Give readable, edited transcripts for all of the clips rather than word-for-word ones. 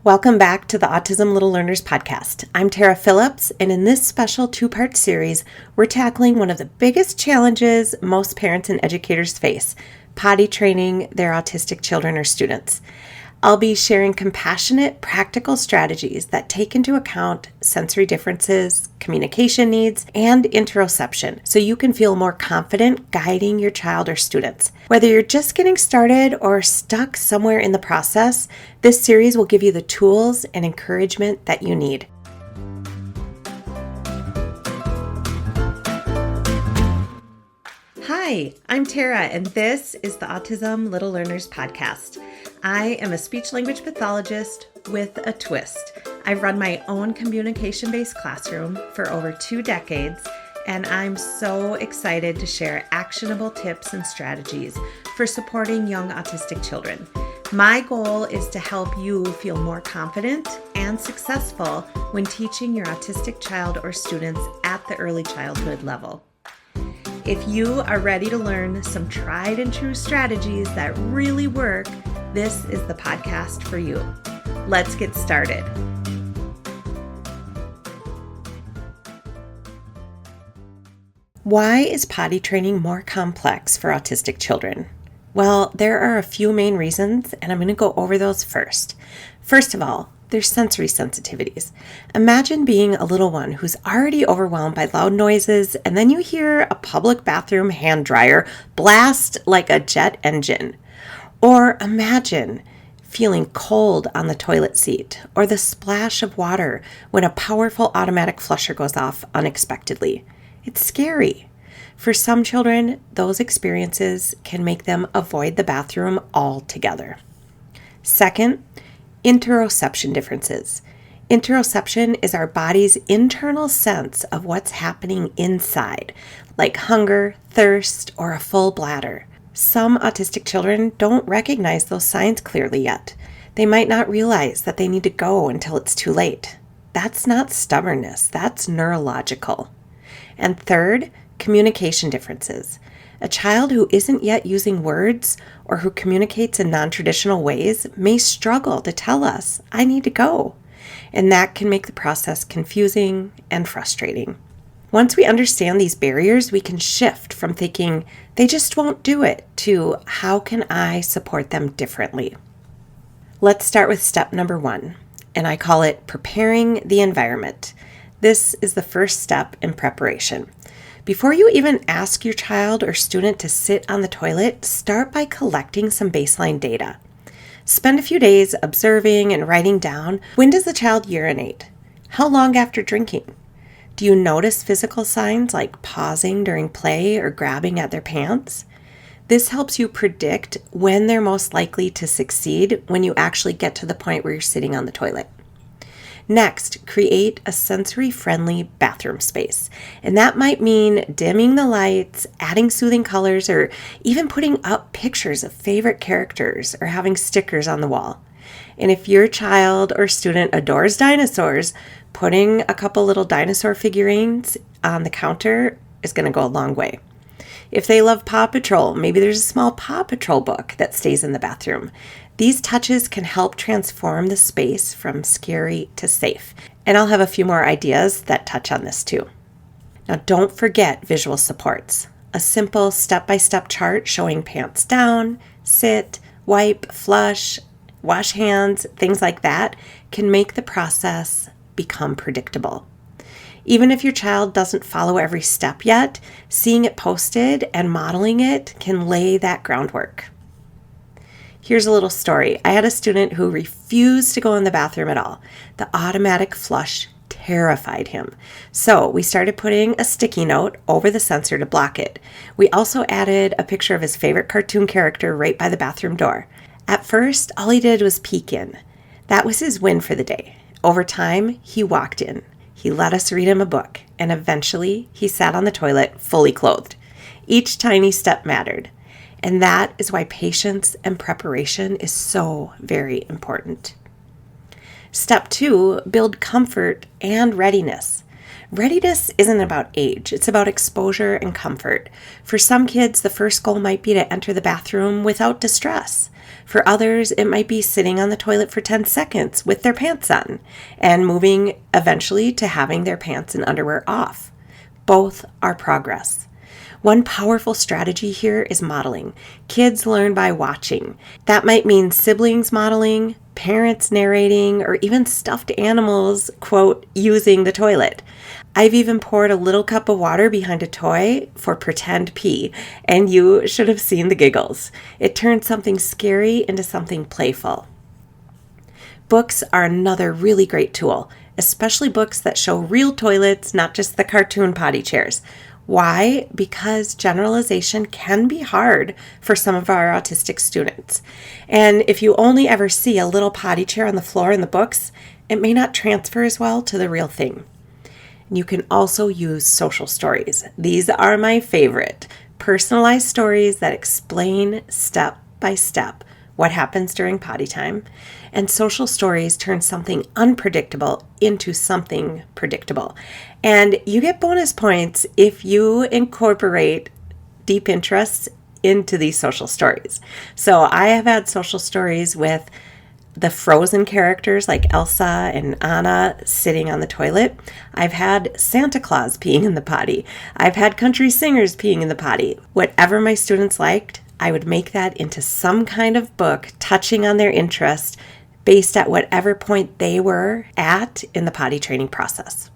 Welcome back to the Autism Little Learners podcast. I'm Tara Phillips, and in this special two-part series, we're tackling one of the biggest challenges most parents and educators face, potty training their autistic children or students. I'll be sharing compassionate, practical strategies that take into account sensory differences, communication needs, and interoception, so you can feel more confident guiding your child or students. Whether you're just getting started or stuck somewhere in the process, this series will give you the tools and encouragement that you need. Hi, I'm Tara, and this is the Autism Little Learners podcast. I am a speech-language pathologist with a twist. I've run my own communication-based classroom for over 2 decades, and I'm so excited to share actionable tips and strategies for supporting young autistic children. My goal is to help you feel more confident and successful when teaching your autistic child or students at the early childhood level. If you are ready to learn some tried and true strategies that really work, this is the podcast for you. Let's get started. Why is potty training more complex for autistic children? Well, there are a few main reasons, and I'm going to go over those first. First of all, there's sensory sensitivities. Imagine being a little one who's already overwhelmed by loud noises, and then you hear a public bathroom hand dryer blast like a jet engine. Or imagine feeling cold on the toilet seat, or the splash of water when a powerful automatic flusher goes off unexpectedly. It's scary. For some children, those experiences can make them avoid the bathroom altogether. Second, interoception differences. Interoception is our body's internal sense of what's happening inside, like hunger, thirst, or a full bladder. Some autistic children don't recognize those signs clearly yet. They might not realize that they need to go until it's too late. That's not stubbornness, that's neurological. And third, communication differences. A child who isn't yet using words or who communicates in non-traditional ways may struggle to tell us, "I need to go." And that can make the process confusing and frustrating. Once we understand these barriers, we can shift from thinking, "they just won't do it," to "how can I support them differently?" Let's start with step number 1, and I call it preparing the environment. This is the first step in preparation. Before you even ask your child or student to sit on the toilet, start by collecting some baseline data. Spend a few days observing and writing down, when does the child urinate? How long after drinking? Do you notice physical signs like pausing during play or grabbing at their pants? This helps you predict when they're most likely to succeed when you actually get to the point where you're sitting on the toilet. Next, create a sensory-friendly bathroom space. And that might mean dimming the lights, adding soothing colors, or even putting up pictures of favorite characters or having stickers on the wall. And if your child or student adores dinosaurs, putting a couple little dinosaur figurines on the counter is going to go a long way. If they love Paw Patrol, maybe there's a small Paw Patrol book that stays in the bathroom. These touches can help transform the space from scary to safe. And I'll have a few more ideas that touch on this too. Now, don't forget visual supports. A simple step-by-step chart showing pants down, sit, wipe, flush, wash hands, things like that can make the process become predictable. Even if your child doesn't follow every step yet, seeing it posted and modeling it can lay that groundwork. Here's a little story. I had a student who refused to go in the bathroom at all. The automatic flush terrified him. So we started putting a sticky note over the sensor to block it. We also added a picture of his favorite cartoon character right by the bathroom door. At first, all he did was peek in. That was his win for the day. Over time, he walked in. He let us read him a book, and eventually he sat on the toilet fully clothed. Each tiny step mattered. And that is why patience and preparation is so very important. Step 2, build comfort and readiness. Readiness isn't about age, it's about exposure and comfort. For some kids, the first goal might be to enter the bathroom without distress. For others, it might be sitting on the toilet for 10 seconds with their pants on and moving eventually to having their pants and underwear off. Both are progress. One powerful strategy here is modeling. Kids learn by watching. That might mean siblings modeling, parents narrating, or even stuffed animals, quote, using the toilet. I've even poured a little cup of water behind a toy for pretend pee, and you should have seen the giggles. It turned something scary into something playful. Books are another really great tool, especially books that show real toilets, not just the cartoon potty chairs. Why? Because generalization can be hard for some of our autistic students. And if you only ever see a little potty chair on the floor in the books, it may not transfer as well to the real thing. You can also use social stories. These are my favorite. Personalized stories that explain step by step what happens during potty time. And social stories turn something unpredictable into something predictable. And you get bonus points if you incorporate deep interests into these social stories. So I have had social stories with the Frozen characters like Elsa and Anna sitting on the toilet. I've had Santa Claus peeing in the potty. I've had country singers peeing in the potty. Whatever my students liked, I would make that into some kind of book touching on their interest based at whatever point they were at in the potty training process.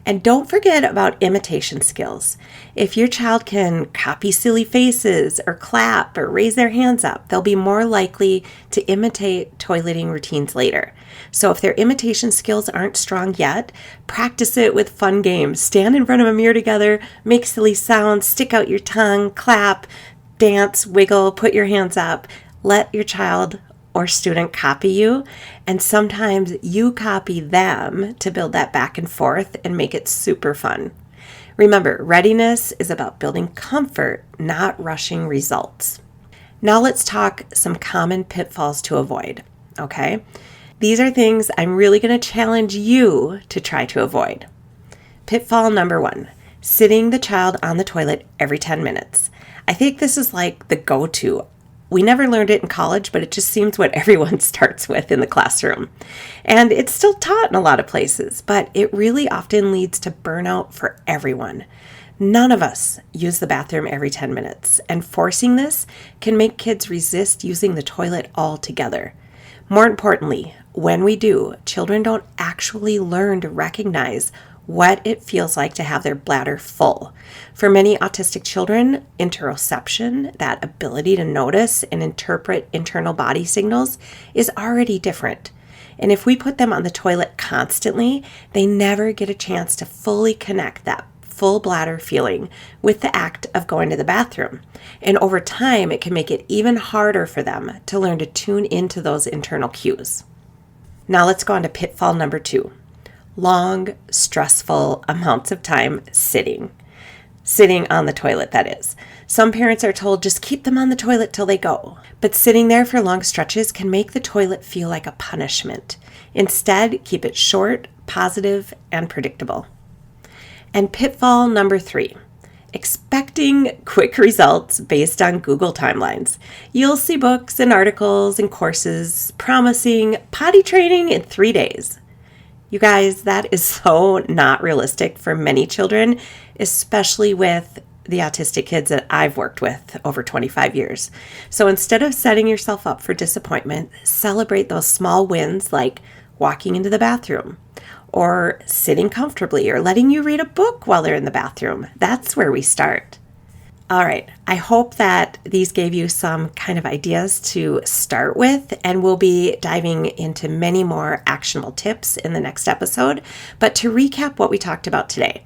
And don't forget about imitation skills. If your child can copy silly faces or clap or raise their hands up, they'll be more likely to imitate toileting routines later. So if their imitation skills aren't strong yet, practice it with fun games. Stand in front of a mirror together, make silly sounds, stick out your tongue, clap, dance, wiggle, put your hands up. Let your child or student copy you, and sometimes you copy them to build that back and forth and make it super fun. Remember, readiness is about building comfort, not rushing results. Now let's talk some common pitfalls to avoid, okay? These are things I'm really going to challenge you to try to avoid. Pitfall number 1, sitting the child on the toilet every 10 minutes. I think this is like the go-to. We never learned it in college, but it just seems what everyone starts with in the classroom. And it's still taught in a lot of places, but it really often leads to burnout for everyone. None of us use the bathroom every 10 minutes, and forcing this can make kids resist using the toilet altogether. More importantly, when we do, children don't actually learn to recognize what it feels like to have their bladder full. For many autistic children, interoception, that ability to notice and interpret internal body signals, is already different. And if we put them on the toilet constantly, they never get a chance to fully connect that full bladder feeling with the act of going to the bathroom. And over time, it can make it even harder for them to learn to tune into those internal cues. Now let's go on to pitfall number 2. Long, stressful amounts of time sitting on the toilet, that is. Some parents are told just keep them on the toilet till they go. But sitting there for long stretches can make the toilet feel like a punishment. Instead, keep it short, positive, and predictable. And pitfall number 3, expecting quick results based on Google timelines. You'll see books and articles and courses promising potty training in 3 days. You guys, that is so not realistic for many children, especially with the autistic kids that I've worked with over 25 years. So instead of setting yourself up for disappointment, celebrate those small wins like walking into the bathroom or sitting comfortably or letting you read a book while they're in the bathroom. That's where we start. All right, I hope that these gave you some kind of ideas to start with, and we'll be diving into many more actionable tips in the next episode. But to recap what we talked about today,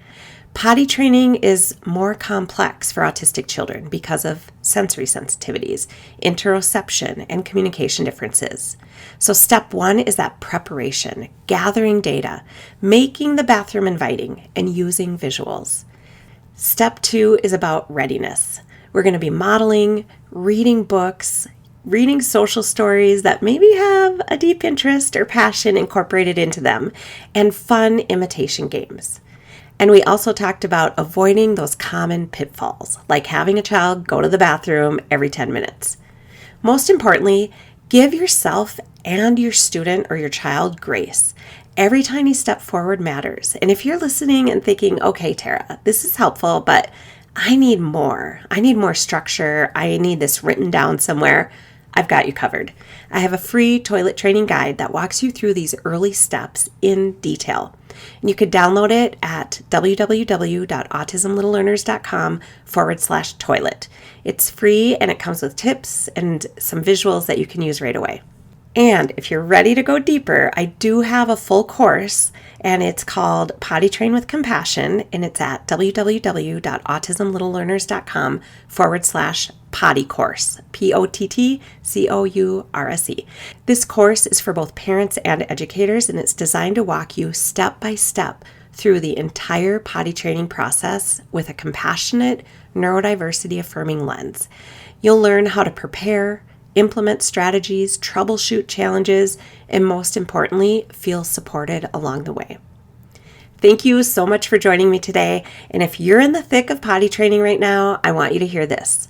potty training is more complex for autistic children because of sensory sensitivities, interoception, and communication differences. So step 1 is that preparation, gathering data, making the bathroom inviting, and using visuals. Step 2 is about readiness. We're going to be modeling, reading books, reading social stories that maybe have a deep interest or passion incorporated into them, and fun imitation games. And we also talked about avoiding those common pitfalls, like having a child go to the bathroom every 10 minutes. Most importantly, give yourself and your student or your child grace. Every tiny step forward matters. And if you're listening and thinking, okay, Tara, this is helpful, but I need more. I need more structure. I need this written down somewhere. I've got you covered. I have a free toilet training guide that walks you through these early steps in detail. And you could download it at www.autismlittlelearners.com/toilet. It's free and it comes with tips and some visuals that you can use right away. And if you're ready to go deeper, I do have a full course, and it's called Potty Train with Compassion, and it's at www.autismlittlelearners.com/potty course, POTTCOURSE. This course is for both parents and educators, and it's designed to walk you step by step through the entire potty training process with a compassionate, neurodiversity affirming lens. You'll learn how to prepare, implement strategies, troubleshoot challenges, and most importantly, feel supported along the way. Thank you so much for joining me today. And if you're in the thick of potty training right now, I want you to hear this.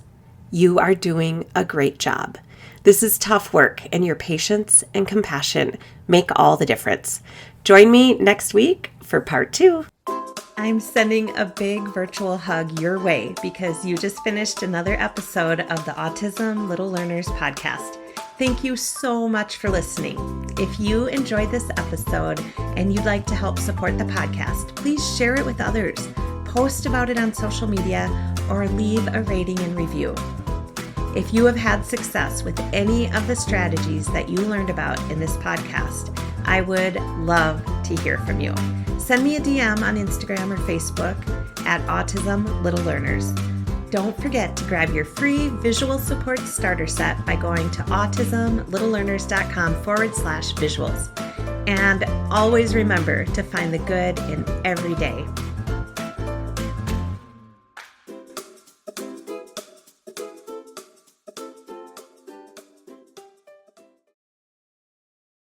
You are doing a great job. This is tough work, and your patience and compassion make all the difference. Join me next week for part 2. I'm sending a big virtual hug your way because you just finished another episode of the Autism Little Learners podcast. Thank you so much for listening. If you enjoyed this episode and you'd like to help support the podcast, please share it with others, post about it on social media, or leave a rating and review. If you have had success with any of the strategies that you learned about in this podcast, I would love to hear from you. Send me a DM on Instagram or Facebook at Autism Little Learners. Don't forget to grab your free visual support starter set by going to autismlittlelearners.com/visuals. And always remember to find the good in every day.